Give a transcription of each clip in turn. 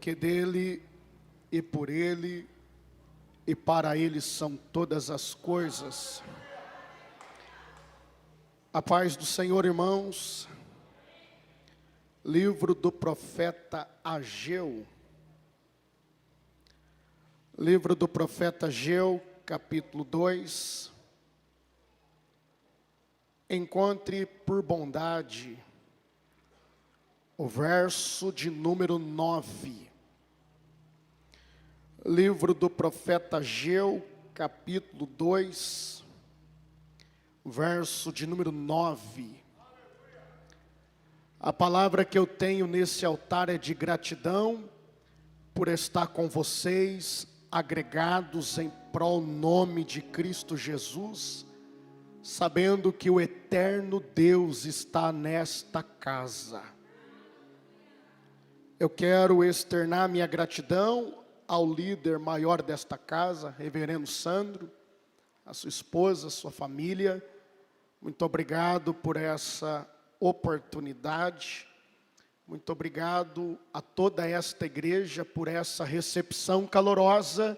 porque dele e por ele e para ele são todas as coisas. A paz do Senhor, irmãos. Livro do profeta Ageu. Livro do profeta Ageu, capítulo 2. Encontre por bondade o verso de número 9. Livro do profeta Ageu, capítulo 2, verso de número 9. A palavra que eu tenho nesse altar é de gratidão por estar com vocês, agregados em prol nome de Cristo Jesus, sabendo que o eterno Deus está nesta casa. Eu quero externar minha gratidão ao líder maior desta casa, reverendo Sandro, a sua esposa, a sua família. Muito obrigado por essa oportunidade. Muito obrigado a toda esta igreja por essa recepção calorosa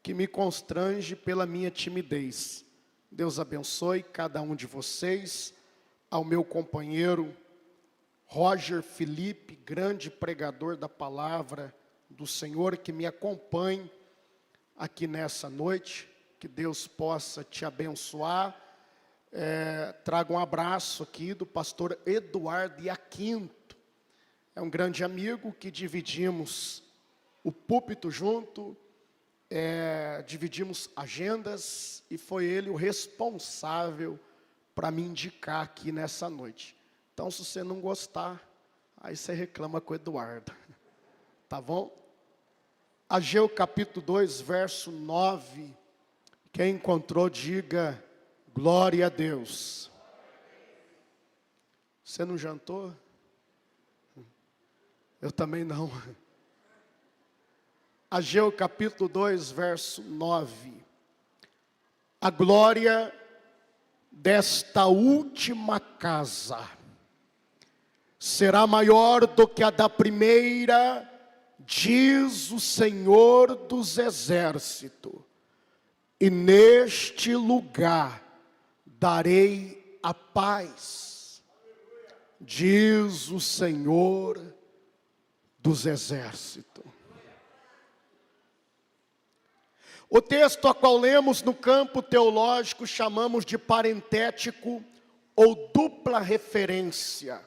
que me constrange pela minha timidez. Deus abençoe cada um de vocês. Ao meu companheiro Roger Felipe, grande pregador da palavra do Senhor, que me acompanhe aqui nessa noite. Que Deus possa te abençoar. Trago um abraço aqui do pastor Eduardo Iaquinto. É um grande amigo que dividimos o púlpito junto, dividimos agendas, e foi ele o responsável para me indicar aqui nessa noite. Então, se você não gostar, aí você reclama com o Eduardo. Tá bom? Ageu capítulo 2, verso 9. Quem encontrou, diga glória a Deus. Você não jantou? Eu também não. Ageu capítulo 2, verso 9. A glória desta última casa será maior do que a da primeira, diz o Senhor dos Exércitos, e neste lugar darei a paz, diz o Senhor dos Exércitos. O texto a qual lemos no campo teológico chamamos de parentético ou dupla referência.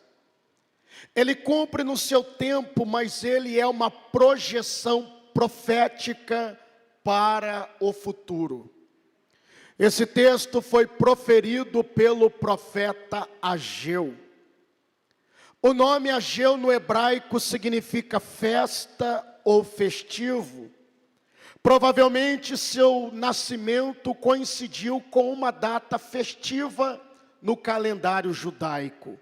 Ele cumpre no seu tempo, mas ele é uma projeção profética para o futuro. Esse texto foi proferido pelo profeta Ageu. O nome Ageu no hebraico significa festa ou festivo. Provavelmente seu nascimento coincidiu com uma data festiva no calendário judaico.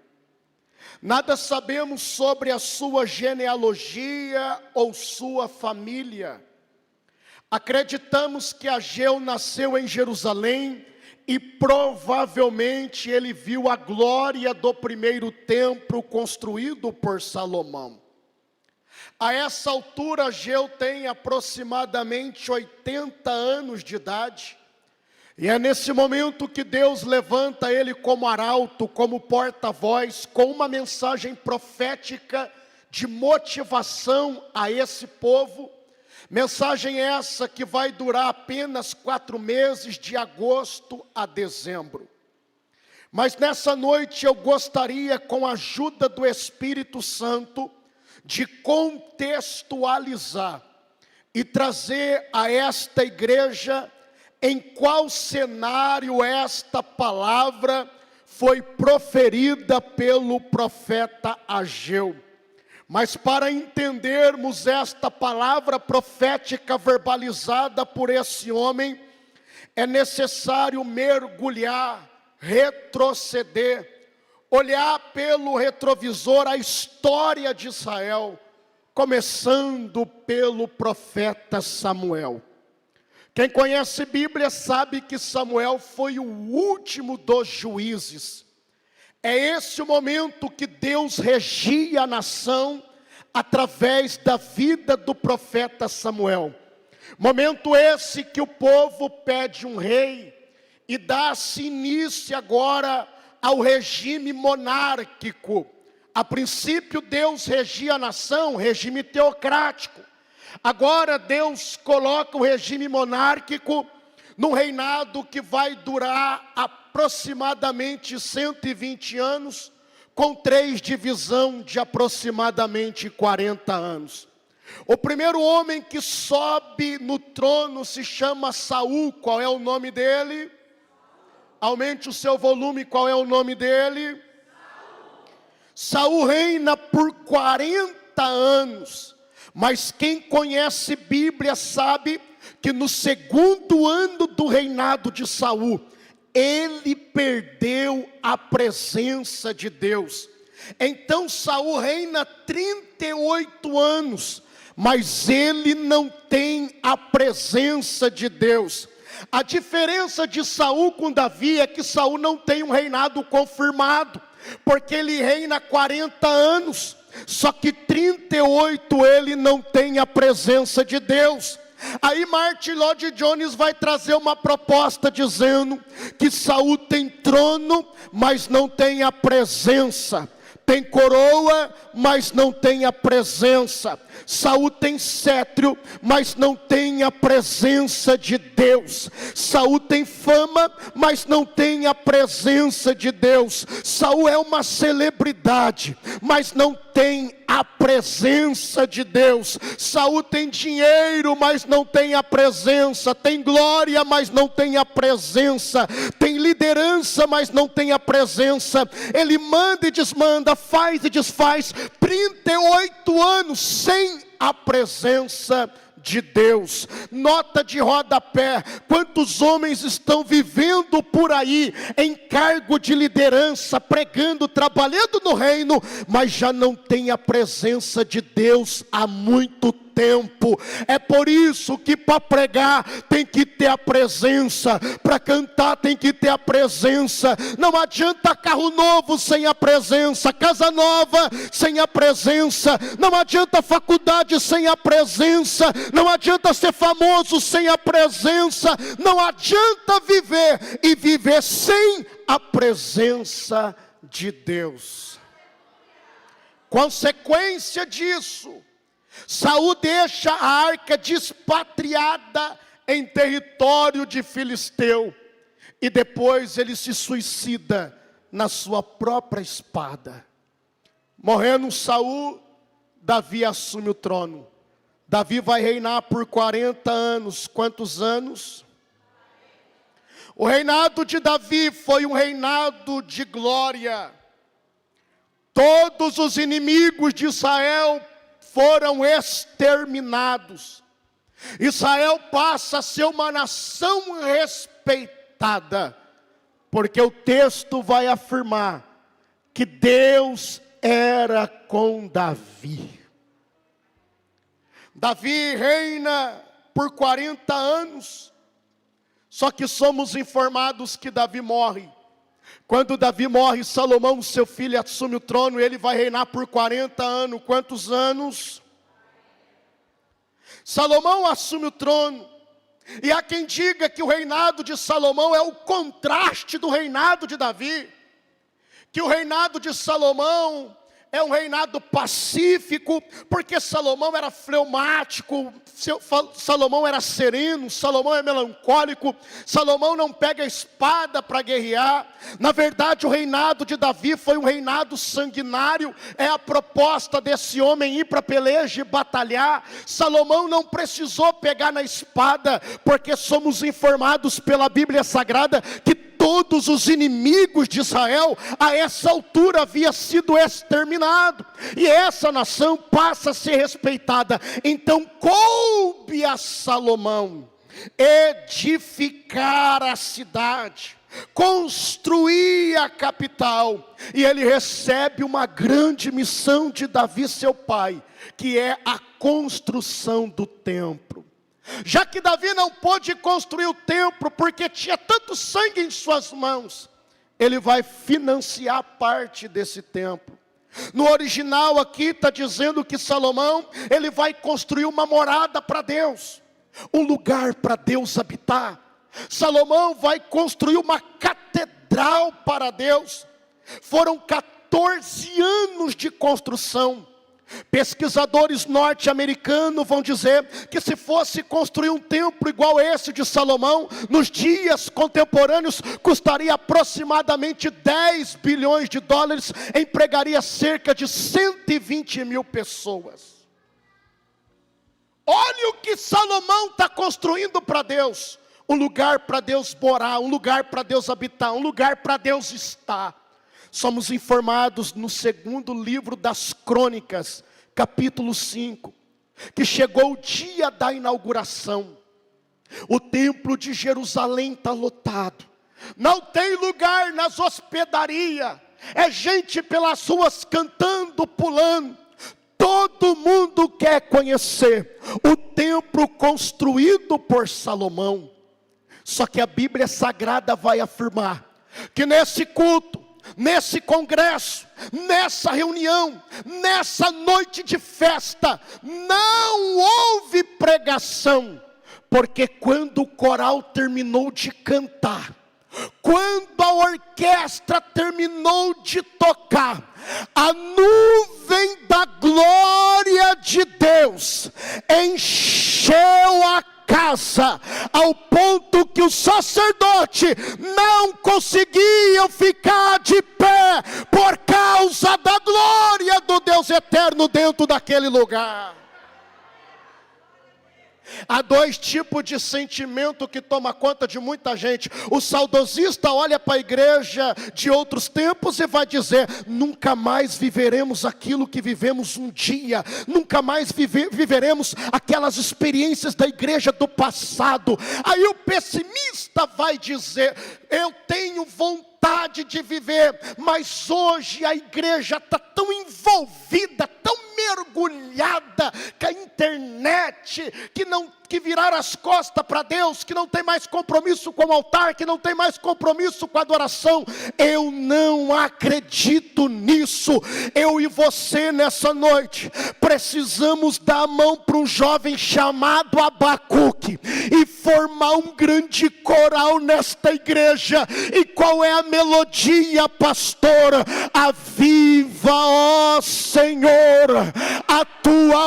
Nada sabemos sobre a sua genealogia ou sua família. Acreditamos que Ageu nasceu em Jerusalém e provavelmente ele viu a glória do primeiro templo construído por Salomão. A essa altura, Ageu tem aproximadamente 80 anos de idade. E é nesse momento que Deus levanta ele como arauto, como porta-voz, com uma mensagem profética de motivação a esse povo. Mensagem essa que vai durar apenas 4 meses, de agosto a dezembro. Mas nessa noite eu gostaria, com a ajuda do Espírito Santo, de contextualizar e trazer a esta igreja em qual cenário esta palavra foi proferida pelo profeta Ageu. Mas para entendermos esta palavra profética verbalizada por esse homem, é necessário mergulhar, retroceder, olhar pelo retrovisor a história de Israel, começando pelo profeta Samuel. Quem conhece Bíblia sabe que Samuel foi o último dos juízes. É esse o momento que Deus regia a nação através da vida do profeta Samuel. Momento esse que o povo pede um rei e dá-se início agora ao regime monárquico. A princípio Deus regia a nação, regime teocrático. Agora Deus coloca o regime monárquico num reinado que vai durar aproximadamente 120 anos, com 3 divisões de aproximadamente 40 anos. O primeiro homem que sobe no trono se chama Saul. Qual é o nome dele? Aumente o seu volume, qual é o nome dele? Saul reina por 40 anos. Mas quem conhece Bíblia sabe que no segundo ano do reinado de Saul, ele perdeu a presença de Deus. Então Saul reina 38 anos, mas ele não tem a presença de Deus. A diferença de Saul com Davi é que Saul não tem um reinado confirmado, porque ele reina 40 anos, só que 38 ele não tem a presença de Deus. Aí Martin Lloyd Jones vai trazer uma proposta dizendo que Saul tem trono, mas não tem a presença. Tem coroa, mas não tem a presença. Saul tem cetro, mas não tem a presença de Deus. Saul tem fama, mas não tem a presença de Deus. Saul é uma celebridade, mas não tem a presença de Deus. Saul tem dinheiro, mas não tem a presença. Tem glória, mas não tem a presença. Tem liderança, mas não tem a presença. Ele manda e desmanda, faz e desfaz, 38 anos sem a presença de Deus. Nota de rodapé: quantos homens estão vivendo por aí em cargo de liderança, pregando, trabalhando no reino, mas já não tem a presença de Deus há muito tempo. É por isso que para pregar tem que ter a presença, para cantar tem que ter a presença. Não adianta carro novo sem a presença, casa nova sem a presença, não adianta faculdade sem a presença, não adianta ser famoso sem a presença, não adianta viver e viver sem a presença de Deus. Consequência disso, Saul deixa a arca despatriada em território de Filisteu, e depois ele se suicida na sua própria espada. Morrendo Saul, Davi assume o trono. Davi vai reinar por 40 anos. Quantos anos? O reinado de Davi foi um reinado de glória. Todos os inimigos de Israel foram exterminados. Israel passa a ser uma nação respeitada, porque o texto vai afirmar que Deus era com Davi. Davi reina por 40 anos, só que somos informados que Davi morre. Quando Davi morre, Salomão, seu filho, assume o trono, e ele vai reinar por 40 anos. Quantos anos? Salomão assume o trono, e há quem diga que o reinado de Salomão é o contraste do reinado de Davi, que o reinado de Salomão é um reinado pacífico, porque Salomão era fleumático, Salomão era sereno, Salomão é melancólico, Salomão não pega a espada para guerrear. Na verdade, o reinado de Davi foi um reinado sanguinário. É a proposta desse homem ir para a peleja e batalhar. Salomão não precisou pegar na espada, porque somos informados pela Bíblia Sagrada que todos os inimigos de Israel a essa altura havia sido exterminado, e essa nação passa a ser respeitada. Então coube a Salomão edificar a cidade, construir a capital, e ele recebe uma grande missão de Davi, seu pai, que é a construção do templo. Já que Davi não pôde construir o templo porque tinha tanto sangue em suas mãos, ele vai financiar parte desse templo. No original aqui está dizendo que Salomão, ele vai construir uma morada para Deus, um lugar para Deus habitar. Salomão vai construir uma catedral para Deus. Foram 14 anos de construção. Pesquisadores norte-americanos vão dizer que se fosse construir um templo igual esse de Salomão, nos dias contemporâneos, custaria aproximadamente 10 bilhões de dólares, empregaria cerca de 120 mil pessoas. Olha o que Salomão está construindo para Deus: um lugar para Deus morar, um lugar para Deus habitar, um lugar para Deus estar. Somos informados no segundo livro das Crônicas, capítulo 5, que chegou o dia da inauguração. O templo de Jerusalém está lotado, não tem lugar nas hospedarias, é gente pelas ruas cantando, pulando. Todo mundo quer conhecer o templo construído por Salomão. Só que a Bíblia Sagrada vai afirmar que nesse culto, nesse congresso, nessa reunião, nessa noite de festa, não houve pregação, porque quando o coral terminou de cantar, quando a orquestra terminou de tocar, a nuvem da glória de Deus encheu a casa, ao ponto que os sacerdotes não conseguiam ficar de pé, por causa da glória do Deus eterno dentro daquele lugar. Há dois tipos de sentimento que toma conta de muita gente. O saudosista olha para a igreja de outros tempos e vai dizer: nunca mais viveremos aquilo que vivemos um dia, nunca mais viveremos aquelas experiências da igreja do passado. Aí o pessimista vai dizer: eu tenho vontade de viver, mas hoje a igreja está tão envolvida, tão mergulhada com a internet, que viraram as costas para Deus, que não tem mais compromisso com o altar, que não tem mais compromisso com a adoração. Eu não acredito nisso. Eu e você nessa noite precisamos dar a mão para um jovem chamado Abacuque e formar um grande coral nesta igreja. E qual é a melodia, pastor? Aviva, ó Senhor, a tua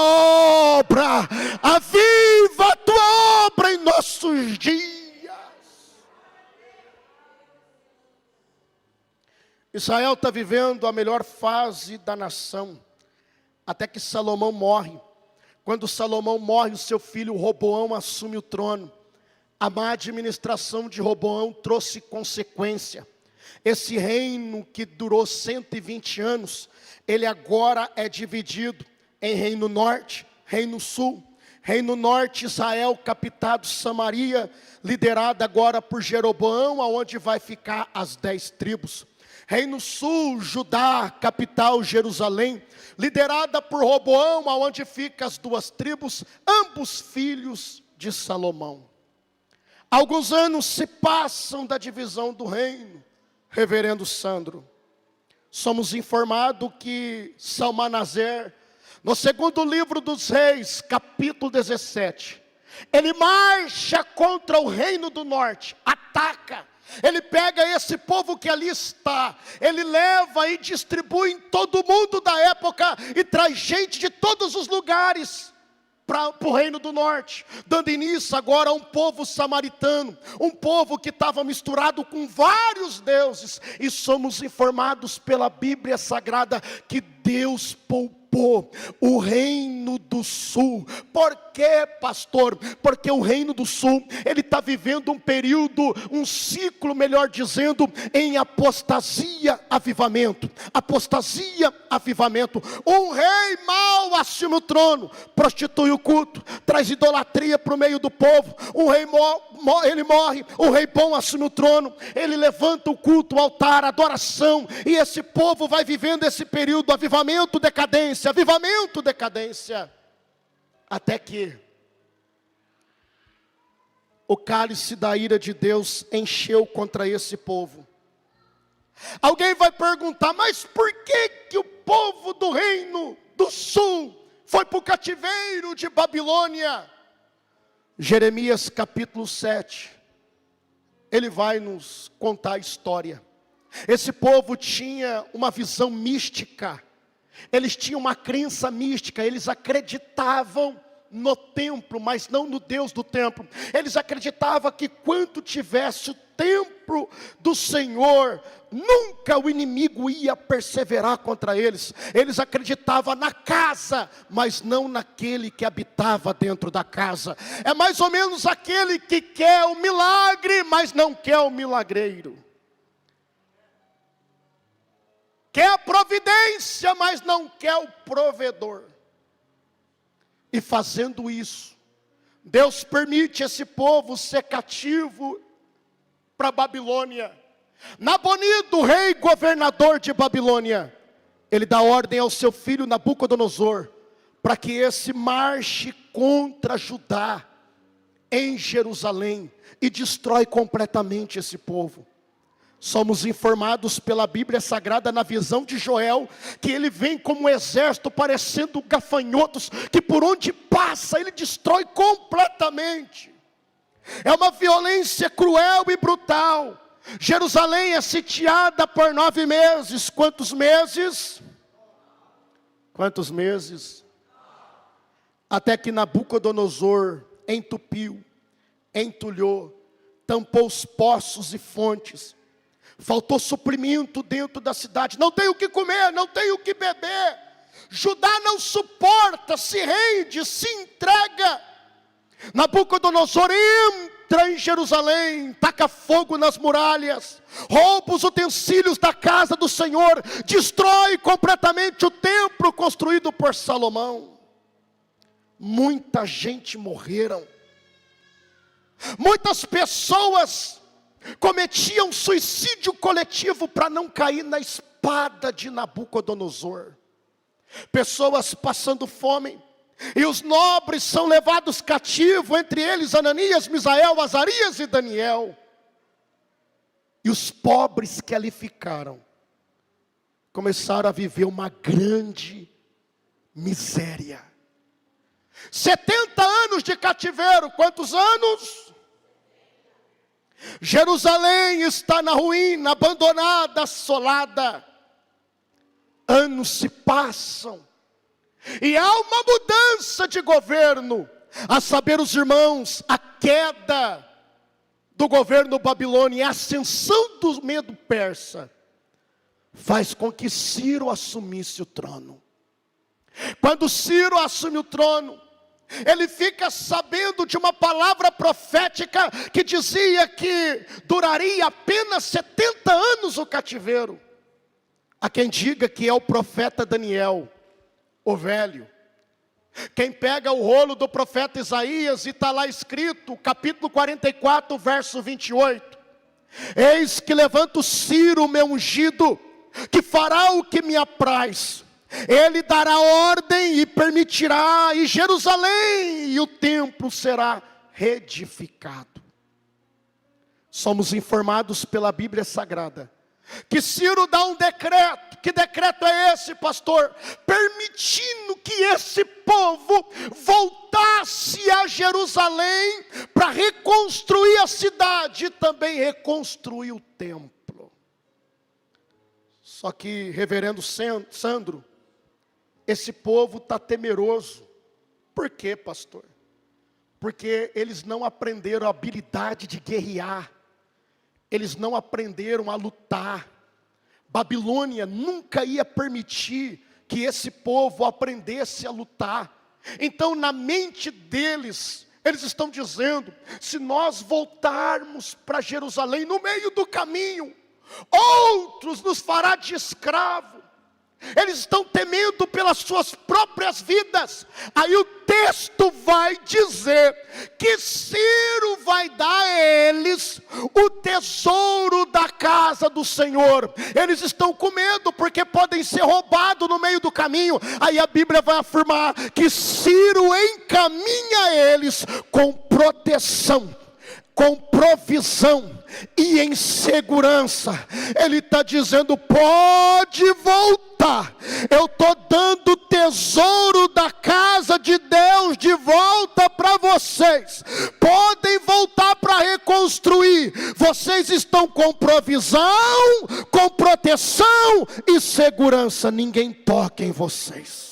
obra, aviva a tua obra em nossos dias. Israel está vivendo a melhor fase da nação, até que Salomão morre. Quando Salomão morre, o seu filho Roboão assume o trono. A má administração de Roboão trouxe consequência. Esse reino que durou 120 anos, ele agora é dividido em reino norte, reino sul. Reino norte, Israel, capitado Samaria, liderada agora por Jeroboão, aonde vai ficar as 10 tribos. Reino sul, Judá, capital Jerusalém, liderada por Roboão, aonde ficam as 2 tribos, ambos filhos de Salomão. Alguns anos se passam da divisão do reino, reverendo Sandro. Somos informados que Salmanaser, no segundo livro dos reis, capítulo 17, ele marcha contra o reino do norte, ataca. Ele pega esse povo que ali está, ele leva e distribui em todo mundo da época, e traz gente de todos os lugares para o reino do norte, dando início agora a um povo samaritano, um povo que estava misturado com vários deuses. E somos informados pela Bíblia Sagrada que Deus poupou o reino do sul. Por quê, pastor? Porque o reino do sul, ele está vivendo um período, um ciclo, melhor dizendo, em apostasia, avivamento. Apostasia, avivamento. Um rei mau assume o trono, prostitui o culto, traz idolatria para o meio do povo. Um rei ele morre, o rei bom assume o trono, ele levanta o culto, o altar, a adoração, e esse povo vai vivendo esse período, avivamento, decadência, avivamento, decadência, até que o cálice da ira de Deus encheu contra esse povo. Alguém vai perguntar: mas por que o povo do reino do sul foi para o cativeiro de Babilônia. Jeremias capítulo 7, ele vai nos contar a história. Esse povo tinha uma visão mística, eles tinham uma crença mística, eles acreditavam no templo, mas não no Deus do templo. Eles acreditavam que quando tivesse o templo do Senhor, nunca o inimigo ia perseverar contra eles. Eles acreditavam na casa, mas não naquele que habitava dentro da casa. É mais ou menos aquele que quer o milagre, mas não quer o milagreiro. Quer a providência, mas não quer o provedor. E fazendo isso, Deus permite esse povo ser cativo para Babilônia. Nabonido, rei governador de Babilônia, ele dá ordem ao seu filho Nabucodonosor, para que esse marche contra Judá, em Jerusalém, e destrói completamente esse povo. Somos informados pela Bíblia Sagrada, na visão de Joel, que ele vem como um exército parecendo gafanhotos, que por onde passa ele destrói completamente. É uma violência cruel e brutal. Jerusalém é sitiada por 9 meses. Quantos meses? Quantos meses? Até que Nabucodonosor entupiu, entulhou, tampou os poços e fontes. Faltou suprimento dentro da cidade. Não tem o que comer, não tem o que beber. Judá não suporta, se rende, se entrega. Nabucodonosor entra em Jerusalém, taca fogo nas muralhas, rouba os utensílios da casa do Senhor, destrói completamente o templo construído por Salomão. Muita gente morreram. Muitas pessoas cometiam suicídio coletivo para não cair na espada de Nabucodonosor. Pessoas passando fome, e os nobres são levados cativos, entre eles Ananias, Misael, Azarias e Daniel. E os pobres que ali ficaram, começaram a viver uma grande miséria. 70 anos de cativeiro, quantos anos? Jerusalém está na ruína, abandonada, assolada. Anos se passam, e há uma mudança de governo. A saber, os irmãos, a queda do governo babilônico e a ascensão do Medo persa faz com que Ciro assumisse o trono. Quando Ciro assume o trono, ele fica sabendo de uma palavra profética que dizia que duraria apenas 70 anos o cativeiro. Há quem diga que é o profeta Daniel, o velho. Quem pega o rolo do profeta Isaías e está lá escrito, capítulo 44, verso 28. Eis que levanto Ciro, meu ungido, que fará o que me apraz. Ele dará ordem e permitirá, e Jerusalém e o templo será reedificado. Somos informados pela Bíblia Sagrada que Ciro dá um decreto. Que decreto é esse, pastor? Permitindo que esse povo voltasse a Jerusalém para reconstruir a cidade e também reconstruir o templo. Só que, reverendo Sandro, esse povo está temeroso. Por quê, pastor? Porque eles não aprenderam a habilidade de guerrear. Eles não aprenderam a lutar. Babilônia nunca ia permitir que esse povo aprendesse a lutar. Então, na mente deles, eles estão dizendo: se nós voltarmos para Jerusalém, no meio do caminho, outros nos fará de escravo. Eles estão temendo pelas suas próprias vidas. Aí o texto vai dizer que Ciro vai dar a eles o tesouro da casa do Senhor. Eles estão com medo porque podem ser roubados no meio do caminho. Aí a Bíblia vai afirmar que Ciro encaminha eles com proteção, com provisão e em segurança. Ele está dizendo: pode voltar volta. Eu estou dando o tesouro da casa de Deus de volta para vocês. Podem voltar para reconstruir. Vocês estão com provisão, com proteção e segurança. Ninguém toca em vocês.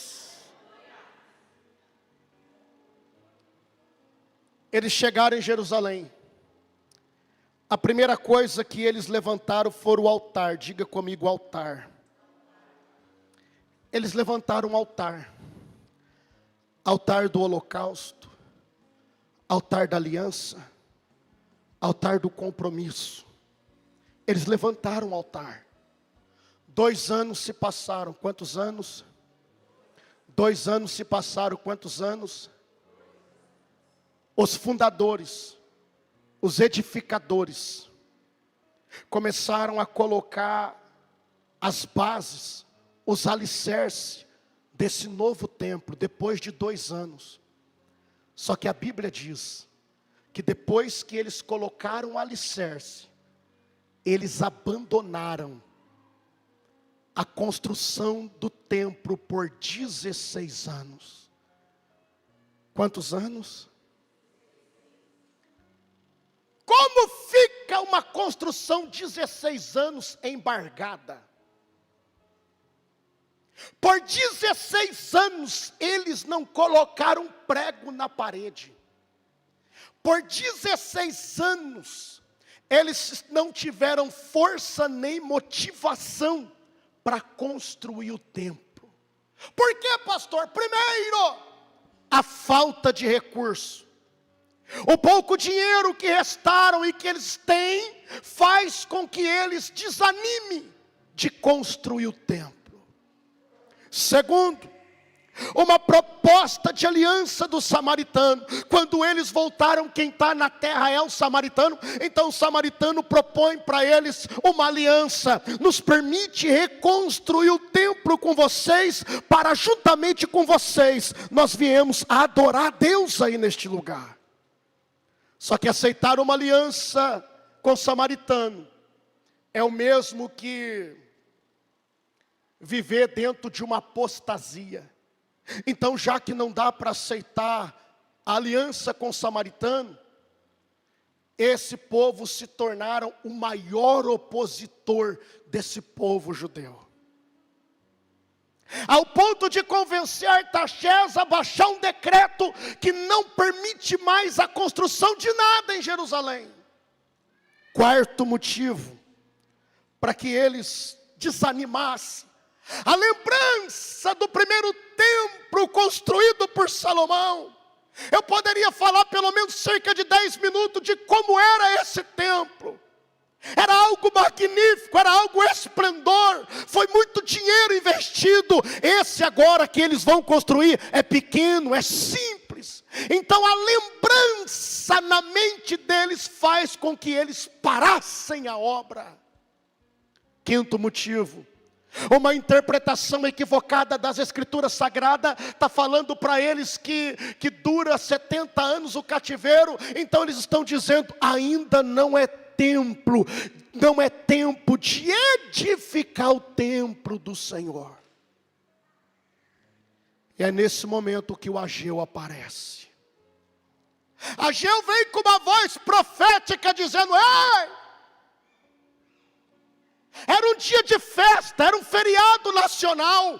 Eles chegaram em Jerusalém. A primeira coisa que eles levantaram foi o altar. Diga comigo, altar. Eles levantaram um altar. Altar do holocausto. Altar da aliança. Altar do compromisso. Eles levantaram um altar. 2 anos se passaram. Quantos anos? 2 anos se passaram. Quantos anos? Os fundadores, os edificadores, começaram a colocar as bases, os alicerces desse novo templo, depois de 2 anos. Só que a Bíblia diz que depois que eles colocaram o alicerce, eles abandonaram a construção do templo por 16 anos. Quantos anos? Como fica uma construção 16 anos embargada? Por 16 anos eles não colocaram prego na parede. Por 16 anos eles não tiveram força nem motivação para construir o templo. Por quê, pastor? Primeiro, a falta de recurso. O pouco dinheiro que restaram e que eles têm faz com que eles desanimem de construir o templo. Segundo, uma proposta de aliança do samaritano. Quando eles voltaram, quem está na terra é o samaritano. Então o samaritano propõe para eles uma aliança. Nos permite reconstruir o templo com vocês, para juntamente com vocês nós viemos a adorar a Deus aí neste lugar. Só que aceitar uma aliança com o samaritano é o mesmo que viver dentro de uma apostasia. Então, já que não dá para aceitar a aliança com o samaritano, esse povo se tornaram o maior opositor desse povo judeu. Ao ponto de convencer Artaxerxes a baixar um decreto que não permite mais a construção de nada em Jerusalém. Quarto motivo, para que eles desanimassem, a lembrança do primeiro templo construído por Salomão. Eu poderia falar pelo menos cerca de 10 minutos de como era esse templo. Era algo magnífico, era algo esplendor, foi muito dinheiro investido. Esse agora que eles vão construir é pequeno, é simples. Então a lembrança na mente deles faz com que eles parassem a obra. Quinto motivo, uma interpretação equivocada das escrituras sagradas, está falando para eles que dura 70 anos o cativeiro. Então eles estão dizendo, ainda não é templo, não é tempo de edificar o templo do Senhor. E é nesse momento que o Ageu aparece. Ageu vem com uma voz profética dizendo, ei! Era um dia de festa, era um feriado nacional.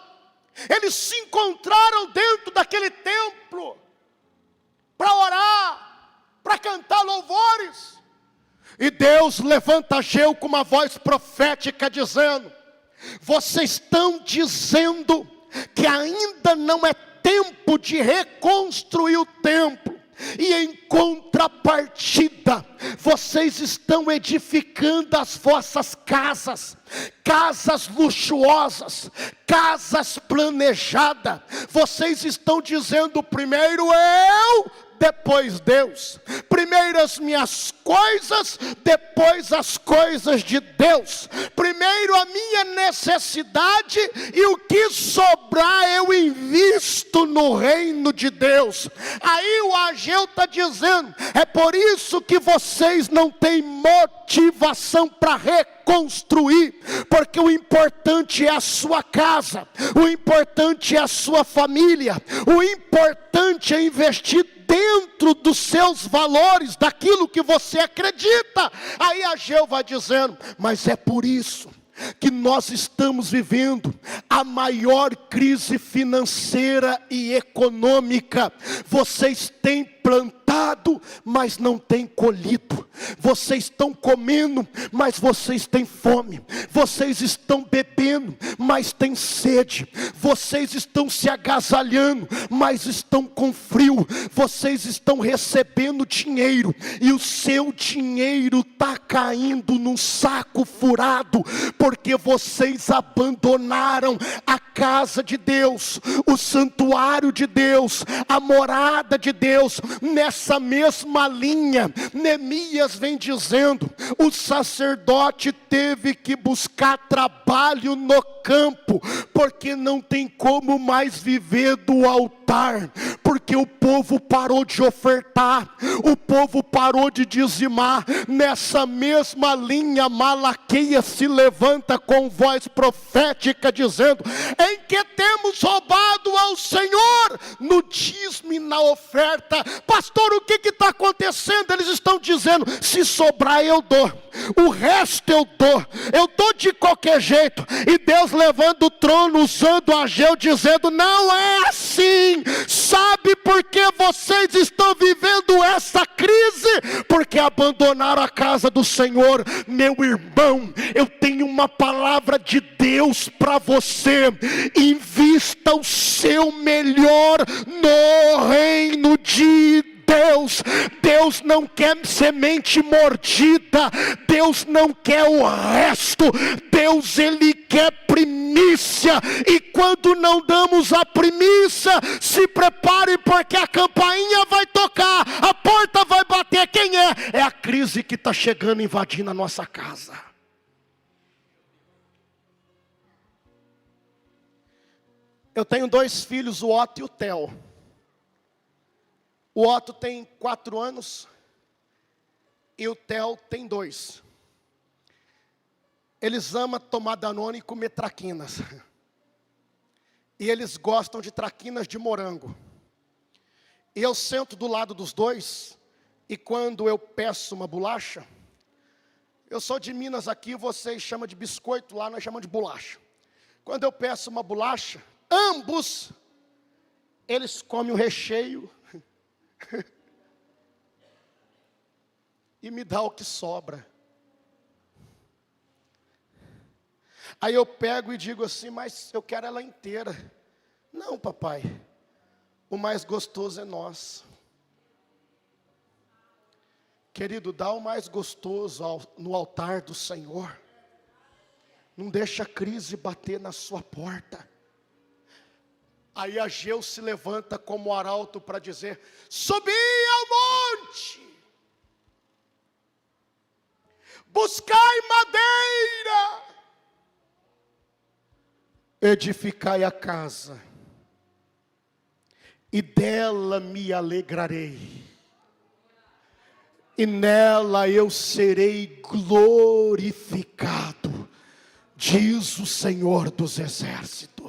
Eles se encontraram dentro daquele templo para orar, para cantar louvores. E Deus levanta Ageu com uma voz profética dizendo, vocês estão dizendo que ainda não é tempo de reconstruir o templo. E em contrapartida, vocês estão edificando as vossas casas, casas luxuosas, casas planejadas. Vocês estão dizendo, primeiro eu, depois Deus. Primeiro as minhas coisas, depois as coisas de Deus. Primeiro a minha necessidade, e o que sobrar eu invisto no reino de Deus. Aí o Ageu está dizendo: é por isso que vocês não têm motivação para reconstruir, porque o importante é a sua casa, o importante é a sua família, o importante é investir dentro dos seus valores, daquilo que você acredita. Aí Ageu vai dizendo: mas é por isso que nós estamos vivendo a maior crise financeira e econômica. Vocês têm plantado, mas não têm colhido. Vocês estão comendo, mas vocês têm fome. Vocês estão bebendo, mas têm sede. Vocês estão se agasalhando, mas estão com frio. Vocês estão recebendo dinheiro, e o seu dinheiro está caindo num saco furado, porque vocês abandonaram a casa de Deus, o santuário de Deus, a morada de Deus. Nessa mesma linha, Neemias vem dizendo: o sacerdote teve que buscar trabalho no campo, porque não tem como mais viver do altar, porque o povo parou de ofertar, o povo parou de dizimar. Nessa mesma linha, Malaquias se levanta com voz profética dizendo: em que temos roubado ao Senhor? No dízimo e na oferta. Pastor, o que está acontecendo? Eles estão dizendo: se sobrar eu dou, o resto eu dou de qualquer jeito. E Deus levando o trono, usando Ageu, dizendo: não é assim. Sabe por que vocês estão vivendo essa crise? Porque abandonaram a casa do Senhor. Meu irmão, eu tenho uma palavra de Deus para você: invista o seu melhor no reino de Deus. Deus não quer semente mordida, Deus não quer o resto, Deus ele quer primícia. E quando não damos a primícia, se prepare, porque a campainha vai tocar, a porta vai bater. Quem é? É a crise que está chegando, invadindo a nossa casa. Eu tenho 2 filhos, o Otto e o Theo. O Otto tem 4 anos e o Theo tem 2. Eles amam tomar Danone e comer traquinas. E eles gostam de traquinas de morango. E eu sento do lado dos dois, e quando eu peço uma bolacha, eu sou de Minas aqui, vocês chamam de biscoito, lá nós chamamos de bolacha. Quando eu peço uma bolacha, ambos, eles comem o recheio e me dá o que sobra. Aí eu pego e digo assim: mas eu quero ela inteira. Não, papai, o mais gostoso é nosso. Querido, dá o mais gostoso no altar do Senhor. Não deixa a crise bater na sua porta. Aí Ageu se levanta como arauto para dizer: subi ao monte, buscai madeira, edificai a casa, e dela me alegrarei, e nela eu serei glorificado, diz o Senhor dos Exércitos.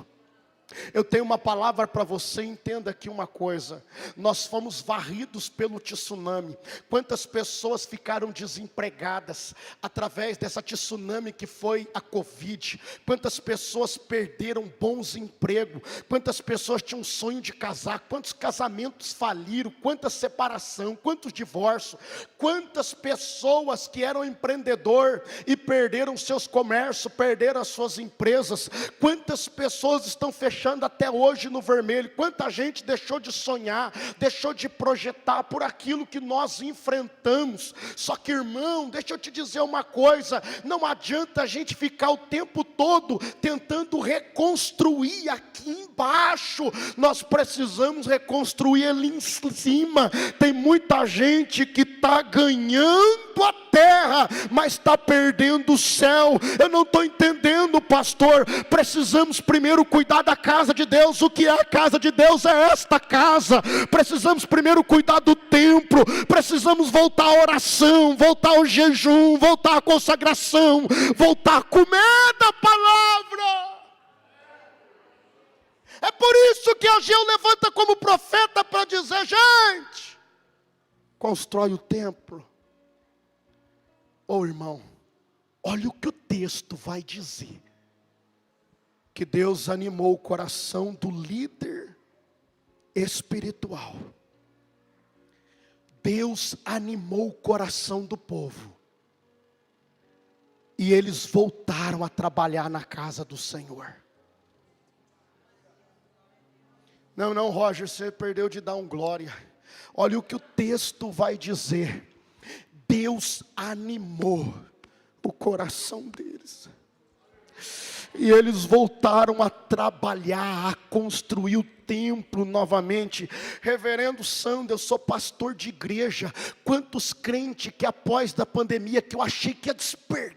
Eu tenho uma palavra para você, entenda aqui uma coisa: nós fomos varridos pelo tsunami. Quantas pessoas ficaram desempregadas através dessa tsunami que foi a Covid? Quantas pessoas perderam bons empregos? Quantas pessoas tinham sonho de casar? Quantos casamentos faliram? Quanta separação? Quantos divórcios? Quantas pessoas que eram empreendedor e perderam seus comércios, perderam as suas empresas? Quantas pessoas estão fechadas deixando até hoje no vermelho. Quanta gente deixou de sonhar, deixou de projetar por aquilo que nós enfrentamos. Só que, irmão, deixa eu te dizer uma coisa: não adianta a gente ficar o tempo todo tentando reconstruir aqui embaixo. Nós precisamos reconstruir ali em cima. Tem muita gente que está ganhando a terra, mas está perdendo o céu. Eu não estou entendendo, pastor. Precisamos primeiro cuidar da casa de Deus. O que é a casa de Deus? É esta casa. Precisamos primeiro cuidar do templo. Precisamos voltar à oração, voltar ao jejum, voltar à consagração, voltar a comer da palavra. É por isso que Ageu levanta como profeta para dizer: gente, constrói o templo. Ô irmão, olha o que o texto vai dizer. Que Deus animou o coração do líder espiritual. Deus animou o coração do povo. E eles voltaram a trabalhar na casa do Senhor. Não, Roger, você perdeu de dar um glória. Olha o que o texto vai dizer. Deus animou o coração deles. E eles voltaram a trabalhar, a construir o templo novamente. Reverendo Sandro, eu sou pastor de igreja. Quantos crentes que após da pandemia, que eu achei que ia despertar,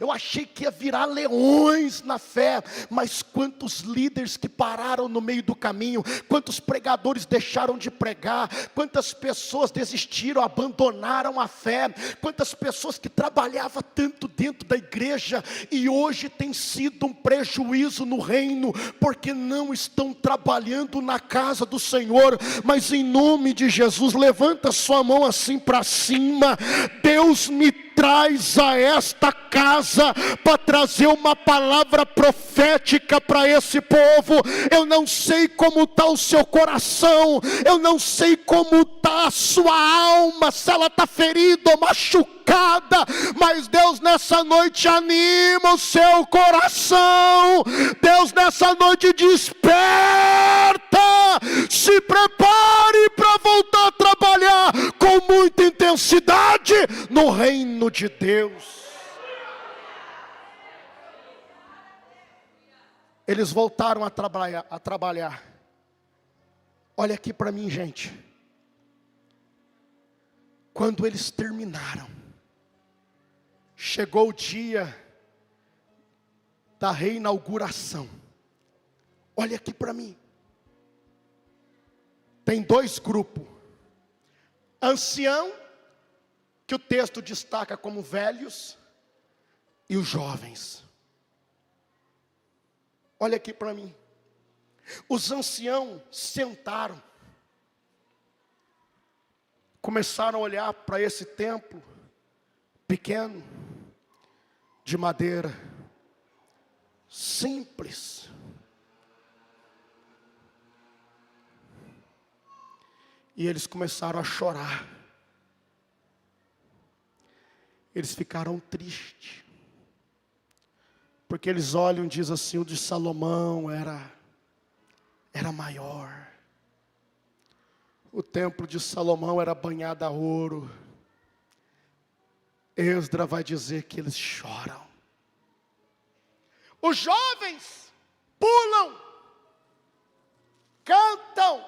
eu achei que ia virar leões na fé, mas quantos líderes que pararam no meio do caminho, quantos pregadores deixaram de pregar, quantas pessoas desistiram, abandonaram a fé, quantas pessoas que trabalhavam tanto dentro da igreja, e hoje tem sido um prejuízo no reino, porque não estão trabalhando na casa do Senhor. Mas em nome de Jesus, levanta sua mão assim para cima. Deus me traz a esta casa para trazer uma palavra profética para esse povo. Eu não sei como está o seu coração, eu não sei como está a sua alma, se ela está ferida ou machucada, mas Deus nessa noite anima o seu coração. Deus nessa noite desperta, se prepare para voltar a trabalhar com muita intensidade no reino de Deus. Eles voltaram a trabalhar. Olha aqui para mim, gente. Quando eles terminaram, chegou o dia da reinauguração. Olha aqui para mim. Tem dois grupos. Ancião, que o texto destaca como velhos, e os jovens. Olha aqui para mim. Os anciãos sentaram, começaram a olhar para esse templo pequeno, de madeira, simples. E eles começaram a chorar. Eles ficaram tristes. Porque eles olham e dizem assim: o de Salomão era maior. O templo de Salomão era banhado a ouro. Esdras vai dizer que eles choram. Os jovens pulam, cantam,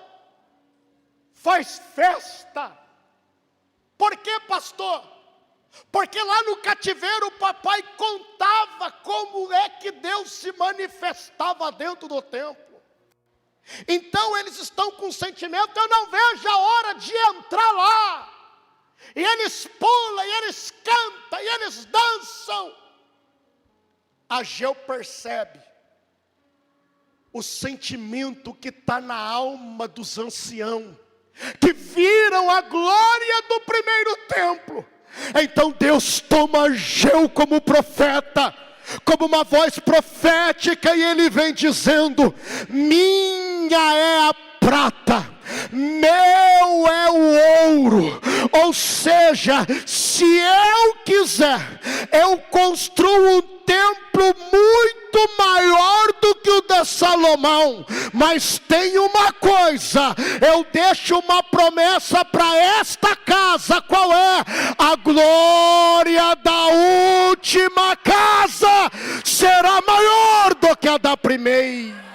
faz festa. Por quê, pastor? Porque lá no cativeiro o papai contava como é que Deus se manifestava dentro do templo. Então eles estão com sentimento: eu não vejo a hora de entrar lá. E eles pulam, e eles cantam, e eles dançam. Ageu percebe o sentimento que está na alma dos anciãos, que viram a glória do primeiro templo. Então Deus toma Ageu como profeta, como uma voz profética, e ele vem dizendo: minha é a prata, meu é o ouro. Ou seja, se eu quiser, eu construo um templo muito maior do que o de Salomão. Mas tem uma coisa, eu deixo uma promessa para esta casa. Qual é? A glória da última casa será maior do que a da primeira.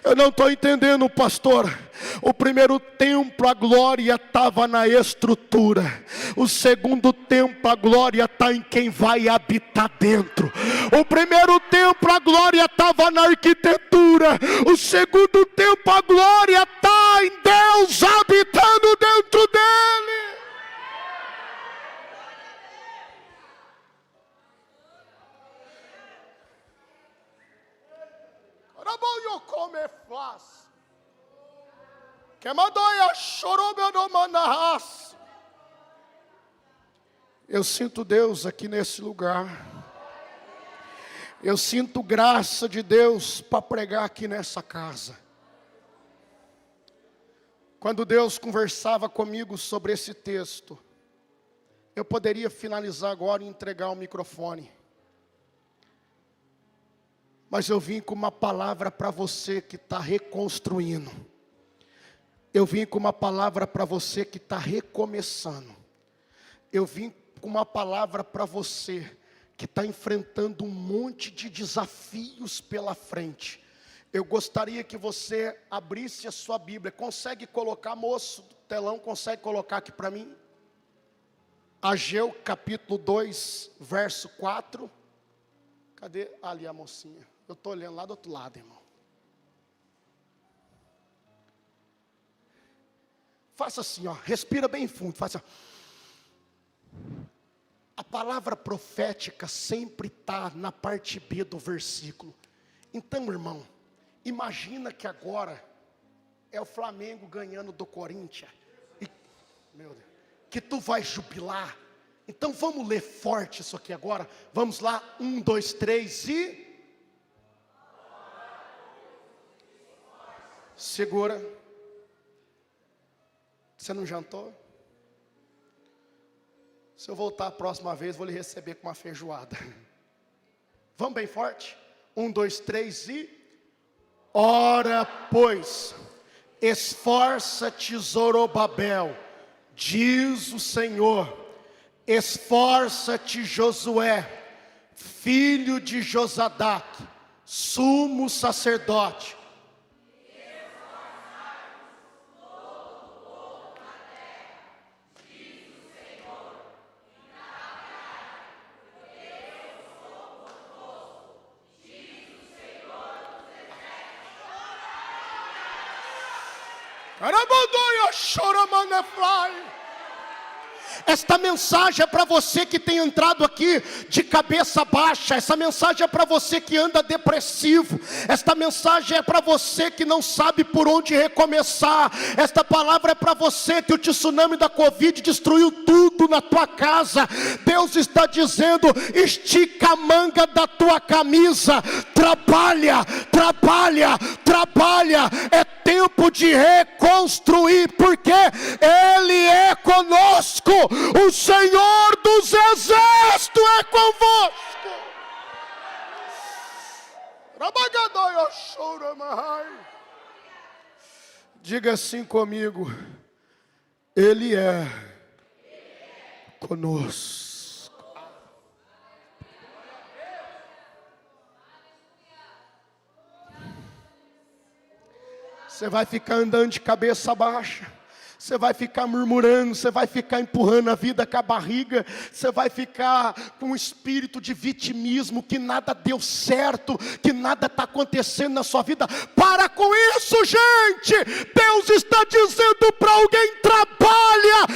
Eu não estou entendendo, pastor. O primeiro templo, a glória estava na estrutura. O segundo templo, a glória está em quem vai habitar dentro. O primeiro templo, a glória estava na arquitetura. O segundo templo, a glória está em Deus habitando dentro dele. Como é fácil. Eu sinto Deus aqui nesse lugar. Eu sinto graça de Deus para pregar aqui nessa casa. Quando Deus conversava comigo sobre esse texto, eu poderia finalizar agora e entregar o microfone. Mas eu vim com uma palavra para você que está reconstruindo. Eu vim com uma palavra para você que está recomeçando. Eu vim com uma palavra para você que está enfrentando um monte de desafios pela frente. Eu gostaria que você abrisse a sua Bíblia. Consegue colocar, moço, do telão, consegue colocar aqui para mim? Ageu capítulo 2, verso 4. Cadê ali a mocinha? Eu estou olhando lá do outro lado, irmão. Faça assim, ó, respira bem fundo, faça. A palavra profética sempre está na parte B do versículo. Então, irmão, imagina que agora é o Flamengo ganhando do Corinthians. Meu Deus, que tu vai jubilar. Então vamos ler forte isso aqui agora. Vamos lá, 1, 2, 3 e... Segura. Você não jantou? Se eu voltar a próxima vez, vou lhe receber com uma feijoada. Vamos bem forte? 1, 2, 3 e... Ora, pois, esforça-te, Zorobabel, diz o Senhor. Esforça-te, Josué, filho de Josadaque, sumo sacerdote. Esta mensagem é para você que tem entrado aqui de cabeça baixa. Essa mensagem é para você que anda depressivo. Esta mensagem é para você que não sabe por onde recomeçar. Esta palavra é para você que o tsunami da Covid destruiu tudo na tua casa. Deus está dizendo: estica a manga da tua camisa, trabalha, trabalha, trabalha. É tempo de reconstruir, porque Ele é conosco. O Senhor dos Exércitos é convosco. Diga assim comigo: Ele é conosco. Você vai ficar andando de cabeça baixa. Você vai ficar murmurando, você vai ficar empurrando a vida com a barriga, você vai ficar com um espírito de vitimismo, que nada deu certo, que nada está acontecendo na sua vida. Para com isso, gente! Deus está dizendo para alguém: trabalha,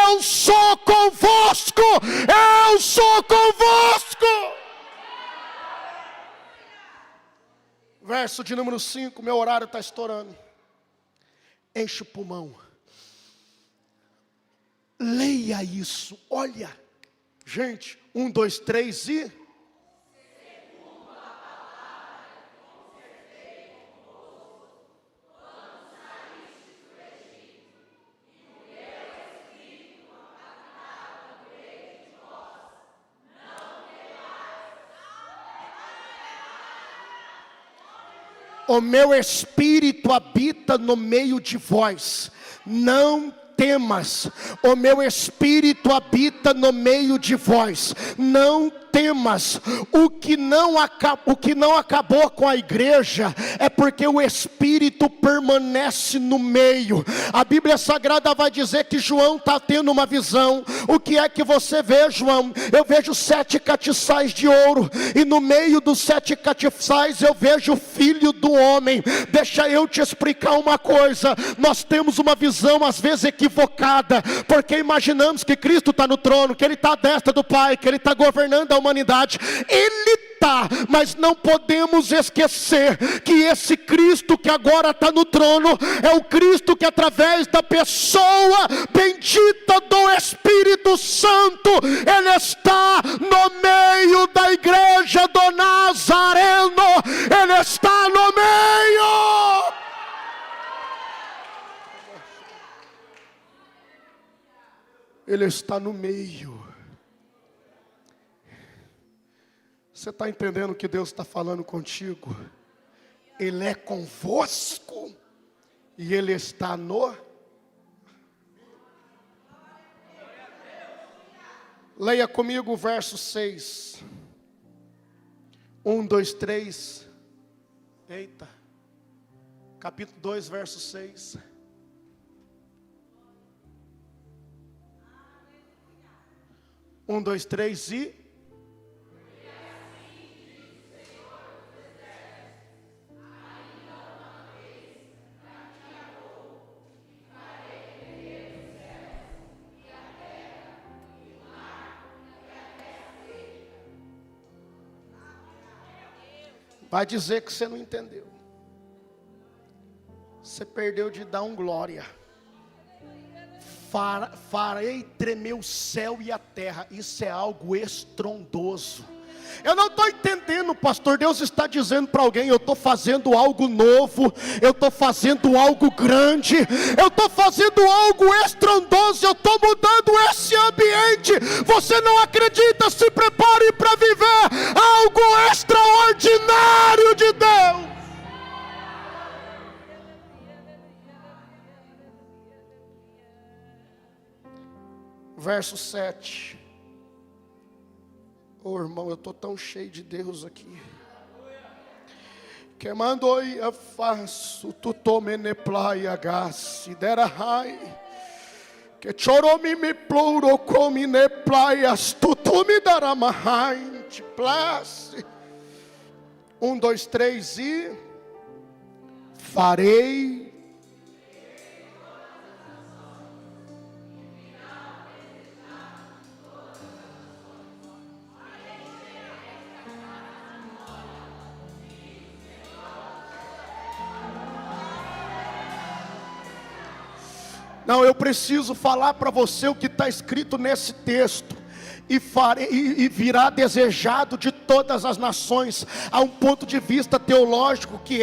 eu sou convosco, eu sou convosco. Verso de número 5, meu horário está estourando. Enche o pulmão. Leia isso, olha. Gente, 1, 2, 3 e... O meu espírito habita no meio de vós, não temas. O meu espírito habita no meio de vós, não temas. O que não acabou com a igreja é porque o Espírito permanece no meio. A Bíblia Sagrada vai dizer que João está tendo uma visão. O que é que você vê, João? Eu vejo 7 castiçais de ouro, e no meio dos 7 castiçais eu vejo o Filho do Homem. Deixa eu te explicar uma coisa. Nós temos uma visão às vezes equivocada, porque imaginamos que Cristo está no trono, que Ele está à destra do Pai, que Ele está governando a humanidade. Ele está, mas não podemos esquecer que esse Cristo que agora está no trono é o Cristo que, através da pessoa bendita do Espírito Santo, Ele está no meio da igreja do Nazareno. Ele está no meio. Ele está no meio. Você está entendendo o que Deus está falando contigo? Ele é convosco e Ele está no... Leia comigo o verso 6. 1, 2, 3. Eita. Capítulo 2, verso 6. Um, dois, três e... Vai dizer que você não entendeu. Você perdeu de dar um glória. Farei tremer o céu e a terra. Isso é algo estrondoso. Eu não estou entendendo, pastor. Deus está dizendo para alguém: eu estou fazendo algo novo, eu estou fazendo algo grande, eu estou fazendo algo estrondoso, eu estou mudando esse ambiente. Você não acredita? Se prepare para viver algo extraordinário de Deus. Verso 7. Oh, irmão, eu estou tão cheio de Deus aqui. Que mandou a faço, tu tome ne plaia gassi, dera rai. Que choromi me pluro come ne plaias, tu me dará mahai, te place. 1, 2, 3 e... Farei... Não, eu preciso falar para você o que está escrito nesse texto. E virá desejado de todas as nações. Há um ponto de vista teológico que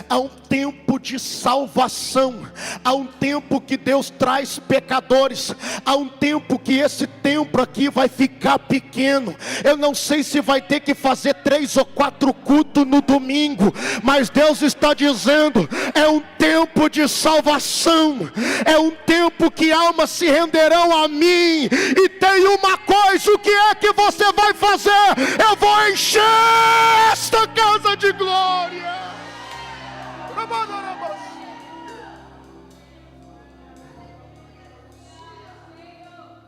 há um tempo de salvação. Há um tempo que Deus traz pecadores. Há um tempo que esse templo aqui vai ficar pequeno. Eu não sei se vai ter que fazer 3 ou 4 cultos no domingo, mas Deus está dizendo: é um tempo de salvação. É um tempo que almas se renderão a mim. E tem uma coisa: o que é que você vai fazer? Eu vou encher esta casa de glória.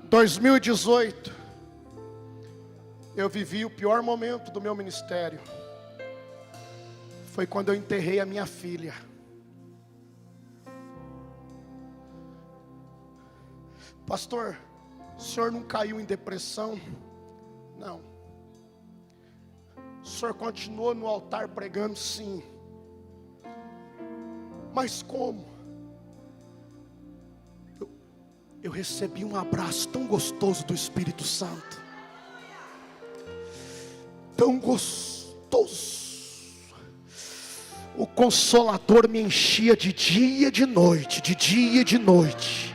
2018, eu vivi o pior momento do meu ministério. Foi quando eu enterrei a minha filha. Pastor, o senhor não caiu em depressão? Não. O senhor continuou no altar pregando? Sim. Mas como? Eu recebi um abraço tão gostoso do Espírito Santo. Tão gostoso. O Consolador me enchia de dia e de noite, de dia e de noite.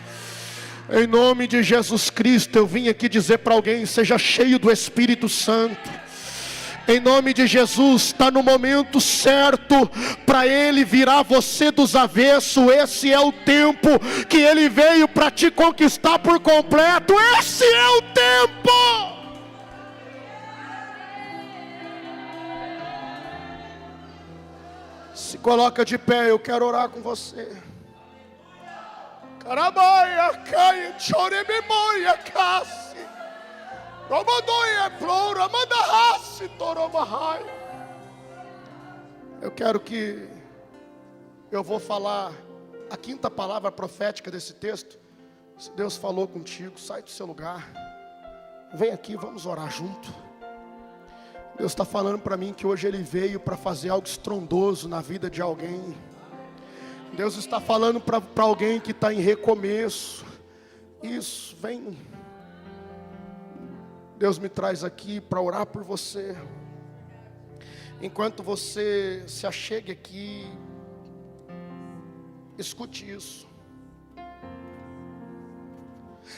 Em nome de Jesus Cristo, eu vim aqui dizer para alguém: seja cheio do Espírito Santo. Em nome de Jesus, está no momento certo para Ele virar você dos avessos. Esse é o tempo que Ele veio para te conquistar por completo. Esse é o tempo. Se coloca de pé, eu quero orar com você. Carabaia, caia, chorememoia, cassi. Robodoia, plora, manda raça, toromahai. Eu quero que eu vou falar a quinta palavra profética desse texto. Se Deus falou contigo, sai do seu lugar. Vem aqui, vamos orar junto. Deus está falando para mim que hoje Ele veio para fazer algo estrondoso na vida de alguém. Deus está falando para alguém que está em recomeço. Isso, vem. Deus me traz aqui para orar por você. Enquanto você se achegue aqui, escute isso.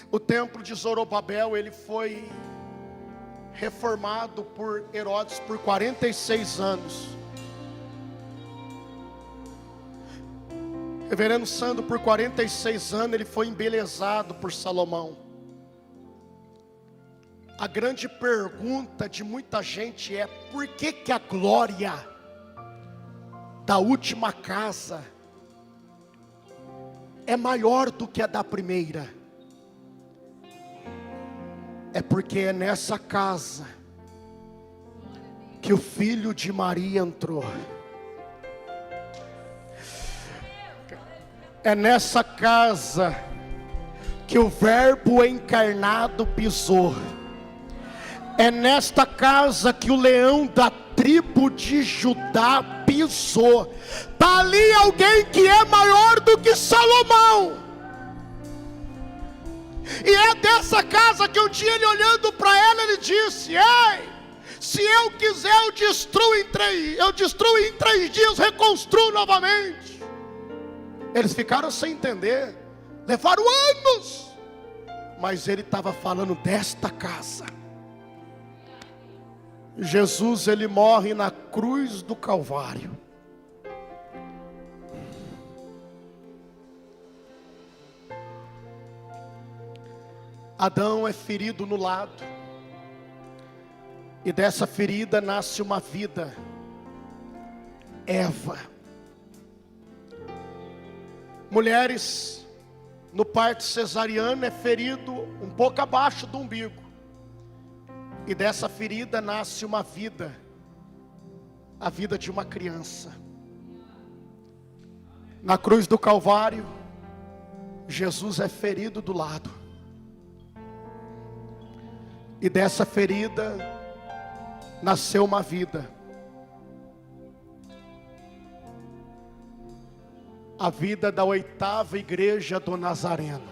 O templo de Zorobabel, ele foi reformado por Herodes por 46 anos. Reverendo Sandro, por 46 anos, ele foi embelezado por Salomão. A grande pergunta de muita gente é: por que a glória da última casa é maior do que a da primeira? É porque é nessa casa que o filho de Maria entrou. É nessa casa que o verbo encarnado pisou. É nesta casa que o leão da tribo de Judá pisou. Está ali alguém que é maior do que Salomão. E é dessa casa que um dia ele, olhando para ela, ele disse: ei, se eu quiser eu destruo em 3 dias, reconstruo novamente. Eles ficaram sem entender, levaram anos, mas ele estava falando desta casa. Jesus, ele morre na cruz do Calvário. Adão é ferido no lado, e dessa ferida nasce uma vida, Eva. Mulheres, no parto cesariano, é ferido um pouco abaixo do umbigo, e dessa ferida nasce uma vida, a vida de uma criança. Na cruz do Calvário, Jesus é ferido do lado, e dessa ferida nasceu uma vida, a vida da 8ª igreja do Nazareno.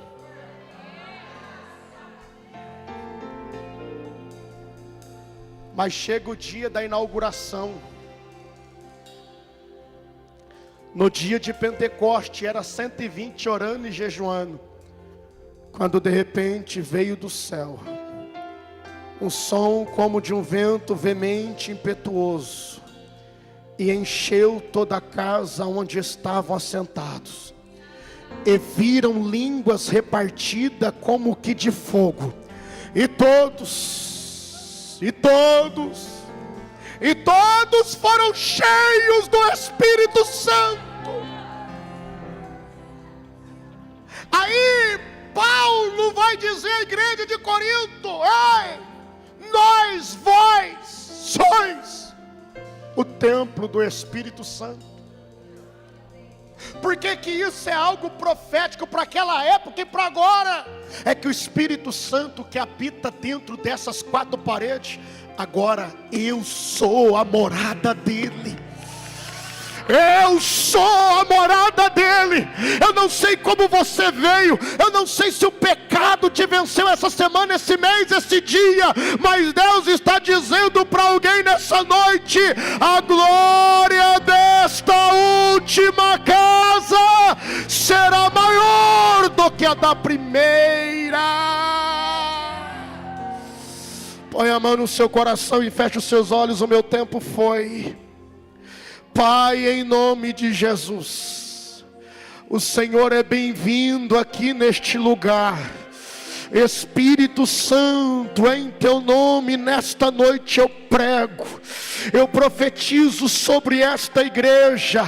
Mas chega o dia da inauguração. No dia de Pentecoste, era 120 orando e jejuando, quando de repente veio do céu um som como de um vento veemente, impetuoso, e encheu toda a casa onde estavam assentados. E viram línguas repartidas como que de fogo, e todos foram cheios do Espírito Santo. Aí Paulo vai dizer à igreja de Corinto: ei, vós sois o templo do Espírito Santo. Por que isso é algo profético para aquela época e para agora? É que o Espírito Santo que habita dentro dessas 4 paredes, agora eu sou a morada dele. Eu sou a morada dele. Eu não sei como você veio, eu não sei se o pecado te venceu essa semana, esse mês, esse dia, mas Deus está dizendo para alguém nessa noite: a glória desta última casa será maior do que a da primeira. Põe a mão no seu coração e feche os seus olhos, o meu tempo foi. Pai, em nome de Jesus, o Senhor é bem-vindo aqui neste lugar. Espírito Santo, em teu nome nesta noite eu prego, eu profetizo sobre esta igreja.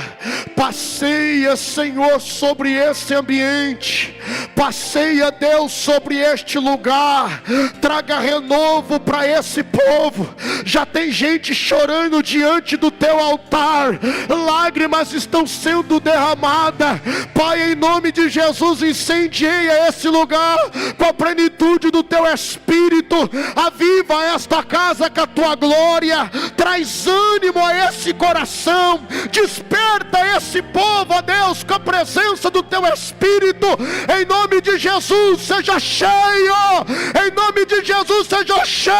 Passeia, Senhor, sobre esse ambiente, passeia, Deus, sobre este lugar, traga renovo para esse povo. Já tem gente chorando diante do teu altar, lágrimas estão sendo derramadas. Pai, em nome de Jesus, incendeia esse lugar com a plenitude do teu Espírito. Aviva esta casa com a tua glória, traz ânimo a esse coração, desperta esse povo, ó Deus, com a presença do teu Espírito. Em nome de Jesus, seja cheio, em nome de Jesus, seja cheio,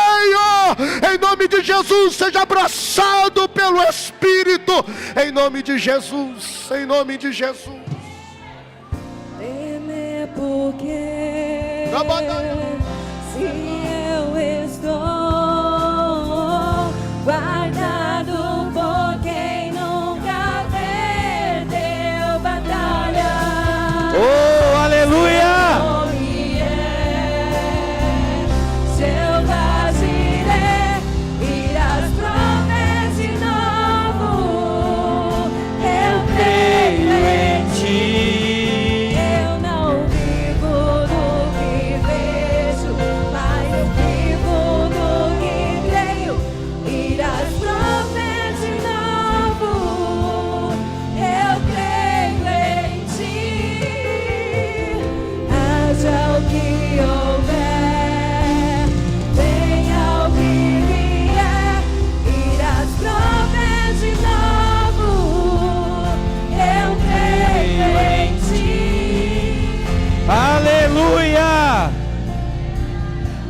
em nome de Jesus, seja abraçado pelo Espírito, em nome de Jesus, em nome de Jesus. Temer porque se eu estou guardado por quem nunca perdeu batalha. Oh, aleluia!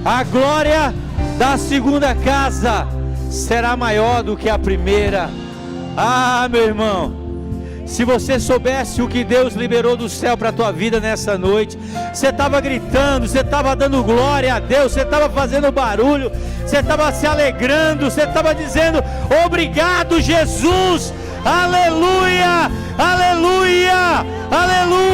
A glória da segunda casa será maior do que a primeira. Ah, meu irmão, se você soubesse o que Deus liberou do céu para a tua vida nessa noite, você estava gritando, você estava dando glória a Deus, você estava fazendo barulho, você estava se alegrando, você estava dizendo: obrigado, Jesus, aleluia, aleluia, aleluia.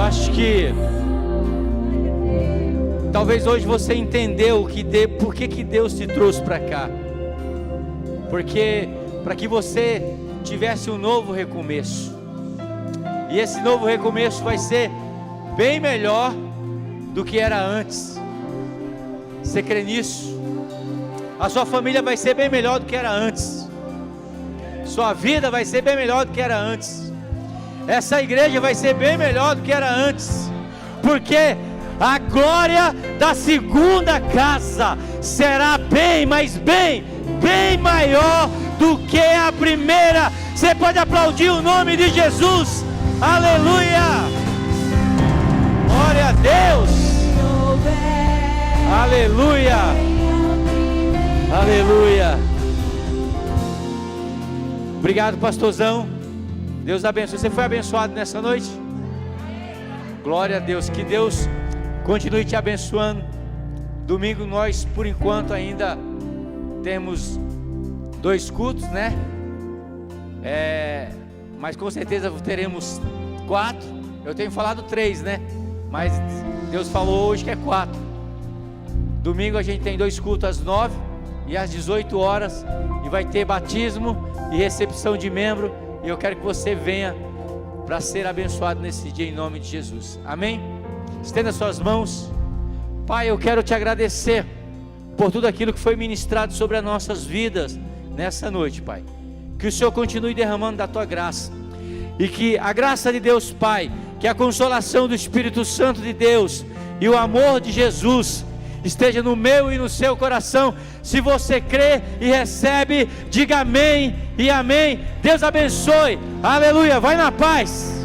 Acho que talvez hoje você entendeu por que Deus te trouxe para cá, porque para que você tivesse um novo recomeço, e esse novo recomeço vai ser bem melhor do que era antes. Você crê nisso? A sua família vai ser bem melhor do que era antes, sua vida vai ser bem melhor do que era antes. Essa igreja vai ser bem melhor do que era antes, porque a glória da segunda casa será bem, mas bem maior do que a primeira. Você pode aplaudir o nome de Jesus, aleluia, glória a Deus, aleluia, aleluia. Obrigado, pastorzão. Deus abençoe. Você foi abençoado nessa noite? Glória a Deus. Que Deus continue te abençoando. Domingo nós, por enquanto, ainda temos 2 cultos, né? Mas com certeza teremos 4. Eu tenho falado 3, né? Mas Deus falou hoje que é 4. Domingo a gente tem 2 cultos às 9 e às 18 horas. E vai ter batismo e recepção de membro. E eu quero que você venha para ser abençoado nesse dia em nome de Jesus. Amém? Estenda suas mãos. Pai, eu quero te agradecer por tudo aquilo que foi ministrado sobre as nossas vidas nessa noite, Pai. Que o Senhor continue derramando da tua graça, e que a graça de Deus Pai, que a consolação do Espírito Santo de Deus e o amor de Jesus esteja no meu e no seu coração. Se você crê e recebe, diga amém e amém. Deus abençoe, aleluia, vai na paz.